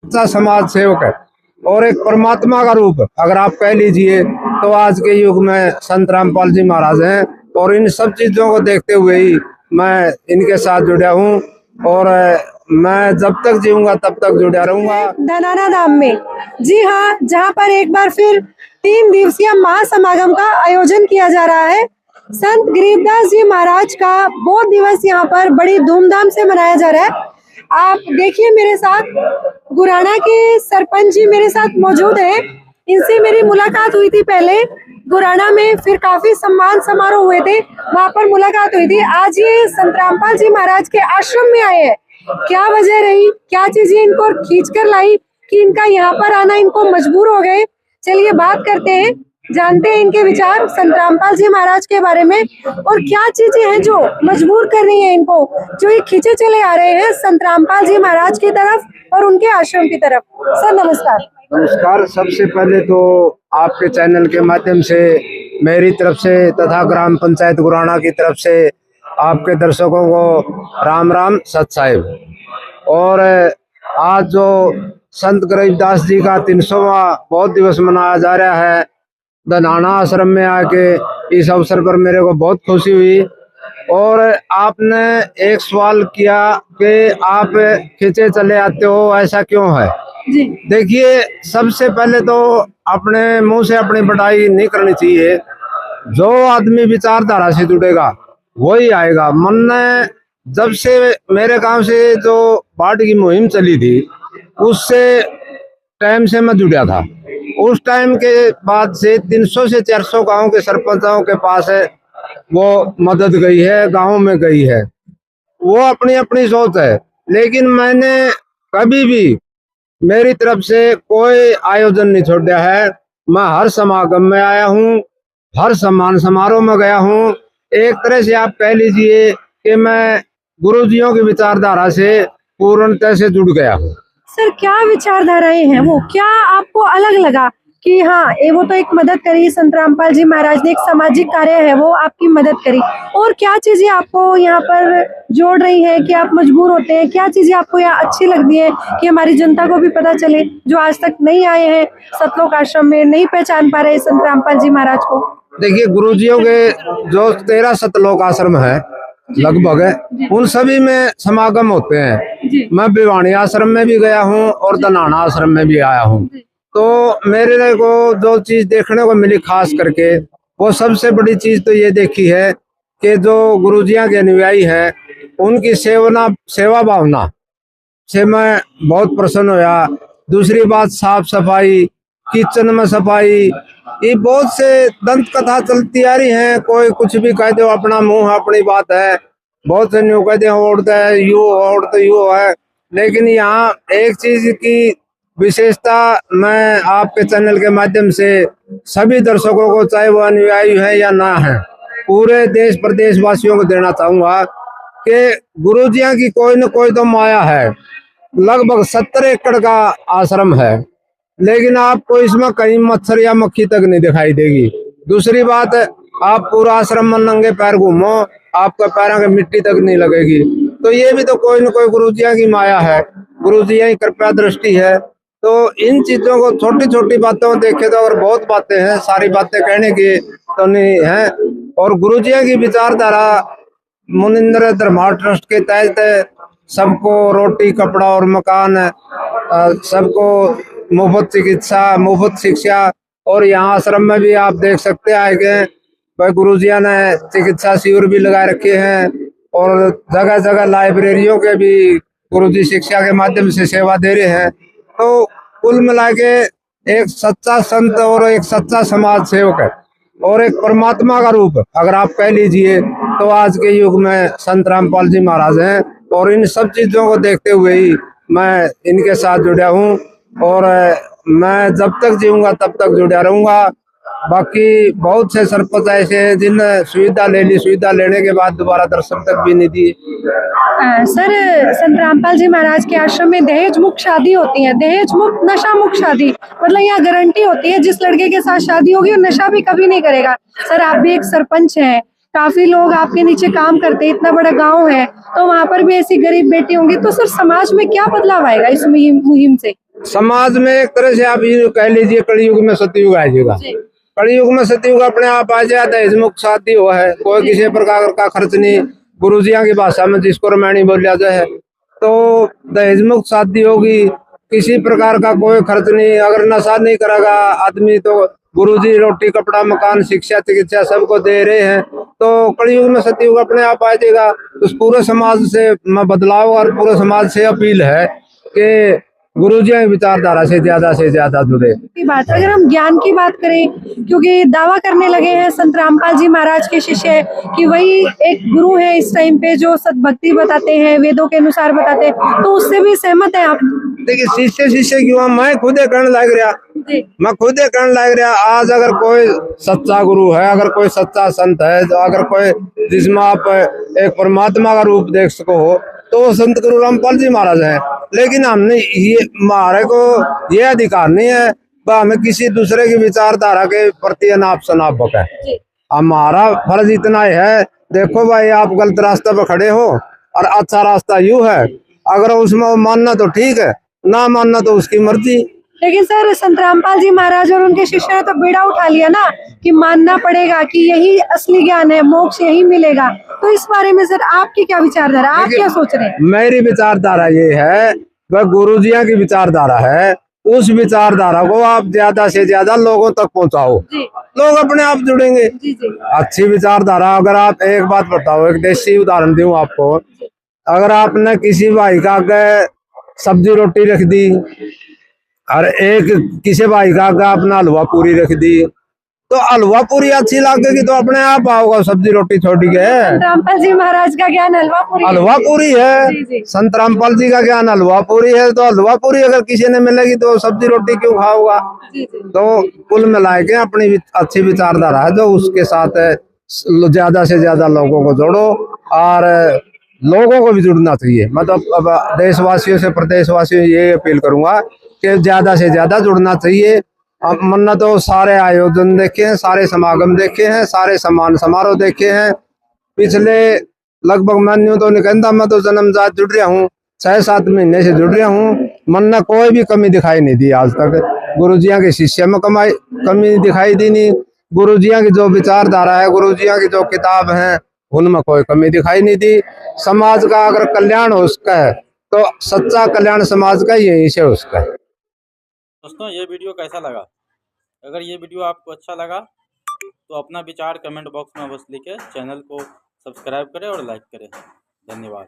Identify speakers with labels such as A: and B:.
A: सच्चा समाज सेवक है और एक परमात्मा का रूप अगर आप कह लीजिए तो आज के युग में संत रामपाल जी महाराज हैं। और इन सब चीजों को देखते हुए ही मैं इनके साथ जुड़ा हूँ और मैं जब तक जीऊंगा तब तक जुड़ा रहूंगा।
B: धनाना धाम में, जी हाँ, जहाँ पर एक बार फिर 3 दिवसीय महासमागम का आयोजन किया जा रहा है। संत गरीबदास जी महाराज का बोध दिवस यहाँ पर बड़ी धूमधाम से मनाया जा रहा है। आप देखिए मेरे साथ गुराना के सरपंच जी मेरे साथ मौजूद हैं। इनसे मेरी मुलाकात हुई थी पहले गुराना में, फिर काफी सम्मान समारोह हुए थे, वहाँ पर मुलाकात हुई थी। आज ये संत रामपाल जी महाराज के आश्रम में आए हैं। क्या वजह रही, क्या चीजें इनको खींच कर लाई कि इनका यहाँ पर आना इनको मजबूर हो गए। चलिए बात करते हैं, जानते हैं इनके विचार संत रामपाल जी महाराज के बारे में और क्या चीजें हैं जो मजबूर कर रही हैं इनको, जो ये खींचे चले आ रहे हैं संत रामपाल जी महाराज की तरफ और उनके आश्रम की तरफ। सर नमस्कार।
A: नमस्कार। सबसे पहले तो आपके चैनल के माध्यम से मेरी तरफ से तथा ग्राम पंचायत गुराना की तरफ से आपके दर्शकों को राम राम सत साहिब। और आज जो संत गरीबदास जी का 300वां बोध दिवस मनाया जा रहा है धनाना आश्रम में आके, इस अवसर पर मेरे को बहुत खुशी हुई। और आपने एक सवाल किया कि आप खींचे चले आते हो, ऐसा क्यों है
B: जी।
A: देखिए, सबसे पहले तो अपने मुंह से अपनी बड़ाई नहीं करनी चाहिए। जो आदमी विचारधारा से जुड़ेगा वही आएगा। मन ने जब से मेरे गांव से जो बाढ़ की मुहिम चली थी उससे टाइम से मैं जुड़ा था। उस टाइम के बाद से 300 से 400 गांव के सरपंचों के पास है वो मदद गई है, गांव में गई है। वो अपनी अपनी सोच है, लेकिन मैंने कभी भी मेरी तरफ से कोई आयोजन नहीं छोड़ा है। मैं हर समागम में आया हूँ, हर सम्मान समारोह में गया हूँ। एक तरह से आप कह लीजिए कि मैं गुरुजियों की विचारधारा से पूर्णतः से जुड़ गया हूँ।
B: सर क्या विचारधाराएं हैं वो, क्या आपको अलग लगा कि हाँ ये वो तो एक मदद करी संत रामपाल जी महाराज ने, एक सामाजिक कार्य है वो आपकी मदद करी, और क्या चीजें आपको यहाँ पर जोड़ रही हैं कि आप मजबूर होते हैं, क्या चीजें आपको यहाँ अच्छी लगती है कि हमारी जनता को भी पता चले जो आज तक नहीं आए हैं सतलोक आश्रम में, नहीं पहचान पा रहे संत रामपाल जी महाराज को।
A: देखिए, गुरुजियों के जो 13 सतलोक आश्रम है लगभग, उन सभी में समागम होते हैं। मैं भिवानी आश्रम में भी गया हूँ और धनाना आश्रम में भी आया हूँ। तो मेरे को जो चीज देखने को मिली खास करके, वो सबसे बड़ी चीज तो ये देखी है कि जो गुरुजियां के अनुयायी हैं उनकी सेवा भावना से मैं बहुत प्रसन्न हुआ। दूसरी बात, साफ सफाई, किचन में सफाई, ये बहुत से दंत कथा चलती आ रही है। कोई कुछ भी कह दो, अपना मुंह अपनी बात है। बहुत से न्यू कहते हैं औरत है यू, औरत यू है। लेकिन यहाँ एक चीज की विशेषता मैं आपके चैनल के माध्यम से सभी दर्शकों को, चाहे वो अनुयायी है या ना है, पूरे देश प्रदेश वासियों को देना चाहूंगा कि गुरुजियां की कोई न कोई तो माया है। लगभग 70 एकड़ का आश्रम है, लेकिन आपको इसमें कहीं मच्छर या मक्खी तक नहीं दिखाई देगी। दूसरी बात, आप पूरा आश्रम में नंगे पैर घूमो, आपका पैरों की मिट्टी तक नहीं लगेगी। तो ये भी तो कोई न कोई गुरुजिया की माया है, गुरुजिया की कृपा दृष्टि है। तो इन चीजों को, छोटी छोटी बातों को देखे तो और बहुत बातें हैं, सारी बातें कहने की तो नहीं है। और गुरुजिया की विचारधारा मुनिंद्र धर्मार्थ ट्रस्ट के तहत सबको रोटी, कपड़ा और मकान, सबको मुफ्त चिकित्सा, मुफ्त शिक्षा। और यहाँ आश्रम में भी आप देख सकते हैं कि भाई गुरुजिया ने चिकित्सा शिविर भी लगा रखे हैं और जगह जगह लाइब्रेरियों के भी गुरुजी शिक्षा के माध्यम से सेवा दे रहे हैं। तो कुल मिला के एक सच्चा संत और एक सच्चा समाज सेवक है और एक परमात्मा का रूप अगर आप कह लीजिए तो आज के युग में संत रामपाल जी महाराज हैं। और इन सब चीजों को देखते हुए ही मैं इनके साथ जुड़ा हूँ और मैं जब तक जीऊंगा तब तक जुड़ा रहूंगा। बाकी बहुत से सरपंच ऐसे हैं जिनने सुविधा ले ली, सुविधा लेने के बाद दोबारा दर्शन तक भी नहीं दी।
B: सर संत रामपाल जी महाराज के आश्रम में दहेज मुक्त शादी होती है, दहेज मुक्त नशा मुक्त शादी, मतलब यहाँ गारंटी होती है जिस लड़के के साथ शादी होगी वो नशा भी कभी नहीं करेगा। सर आप भी एक सरपंच हैं, काफी लोग आपके नीचे काम करते हैं, इतना बड़ा गांव है, तो वहाँ पर भी ऐसी गरीब बेटी होंगी, तो सर समाज में क्या बदलाव आएगा इस मुहिम से?
A: समाज में एक तरह से आप ये कह लीजिए कलयुग में सतयुग आ जाएगा। कलयुग में सतयुग अपने आप आ जाए। दहेज मुक्त शादी हुआ है, कोई किसी प्रकार का खर्च नहीं, गुरुजिया की भाषा में जिसको रामायणी बोला जाए तो दहेज मुक्त शादी होगी, किसी प्रकार का कोई खर्च नहीं। अगर नशा नहीं करेगा आदमी तो गुरुजी रोटी कपड़ा मकान शिक्षा चिकित्सा सबको दे रहे हैं, तो कलयुग में सतयुग अपने आप आ जाएगा। उस पूरे समाज से बदलाव और पूरे समाज से अपील है कि गुरुजी की विचारधारा से ज्यादा जुड़े।
B: की बात अगर हम ज्ञान की बात करें, क्योंकि दावा करने लगे हैं संत रामपाल जी महाराज के शिष्य कि वही एक गुरु है इस टाइम पे जो सद्भक्ति बताते हैं, वेदों के अनुसार बताते हैं, तो उससे भी सहमत है आप?
A: देखिए शिष्य क्यों, मैं खुद कहने लग रहा आज अगर कोई सच्चा गुरु है, अगर कोई सच्चा संत है, अगर कोई जिसमें आप एक परमात्मा का रूप देख सको हो तो वो संत गुरु रामपाल जी महाराज हैं। लेकिन हमने ये हमारे को ये अधिकार नहीं है हमें किसी दूसरे की विचारधारा के प्रति अनाप शनाप बके। हमारा फर्ज इतना ही है, देखो भाई आप गलत रास्ते पर खड़े हो और अच्छा रास्ता यूं है, अगर उसमें मानना तो ठीक है, ना मानना तो उसकी मर्जी।
B: लेकिन सर संत रामपाल जी महाराज और उनके शिष्य ने तो बेड़ा उठा लिया ना कि मानना पड़ेगा कि यही असली ज्ञान है, मोक्ष यही मिलेगा। तो इस बारे में सर आपकी क्या विचारधारा, आप क्या सोच रहे हैं?
A: मेरी विचारधारा ये है, वह गुरुजिया की विचारधारा है, उस विचारधारा को आप ज्यादा से ज्यादा लोगों तक पहुंचाओ, लोग अपने आप जुड़ेंगे। अच्छी विचारधारा, अगर आप एक बात बताओ, एक देसी उदाहरण दूं आपको, अगर आपने किसी भाई का आगे सब्जी रोटी रख दी और एक किसी भाई का आगे अपना हलवा पूरी रख दी, तो हलवा पूरी अच्छी लगेगी तो अपने आप आओगा सब्जी रोटी छोड़ के।
B: रामपाल जी महाराज का ज्ञान हलवा पूरी
A: है। संत रामपाल जी का ज्ञान हलवा पूरी है, तो हलवा पूरी अगर किसी ने मिलेगी तो सब्जी रोटी क्यों खाओगा? तो कुल मिला के अपनी अच्छी विचारधारा है जो उसके साथ ज्यादा से ज्यादा लोगों को जोड़ो और लोगों को भी जुड़ना चाहिए। मतलब अब देशवासियों से प्रदेशवासियों ये अपील करूंगा कि ज्यादा से ज्यादा जुड़ना चाहिए। मन्ना तो सारे आयोजन देखे हैं, सारे समागम देखे हैं, सारे सम्मान समारोह देखे हैं। पिछले लगभग मैं तो नहीं कहता, मैं तो जन्मजात जुड़ रहा हूँ, 6-7 महीने से जुड़ रहा हूँ, मन्ना कोई भी कमी दिखाई नहीं दी आज तक। गुरुजिया के शिष्य में कमी दिखाई दी नहीं, गुरुजिया की जो विचारधारा है, गुरुजिया की जो किताब है उनमें कोई कमी दिखाई नहीं दी। समाज का अगर कल्याण हो उसका है तो सच्चा कल्याण समाज का यही से उसका है।
C: दोस्तों ये वीडियो कैसा लगा? अगर ये वीडियो आपको अच्छा लगा तो अपना विचार कमेंट बॉक्स में बस लिखे, चैनल को सब्सक्राइब करें और लाइक करें। धन्यवाद।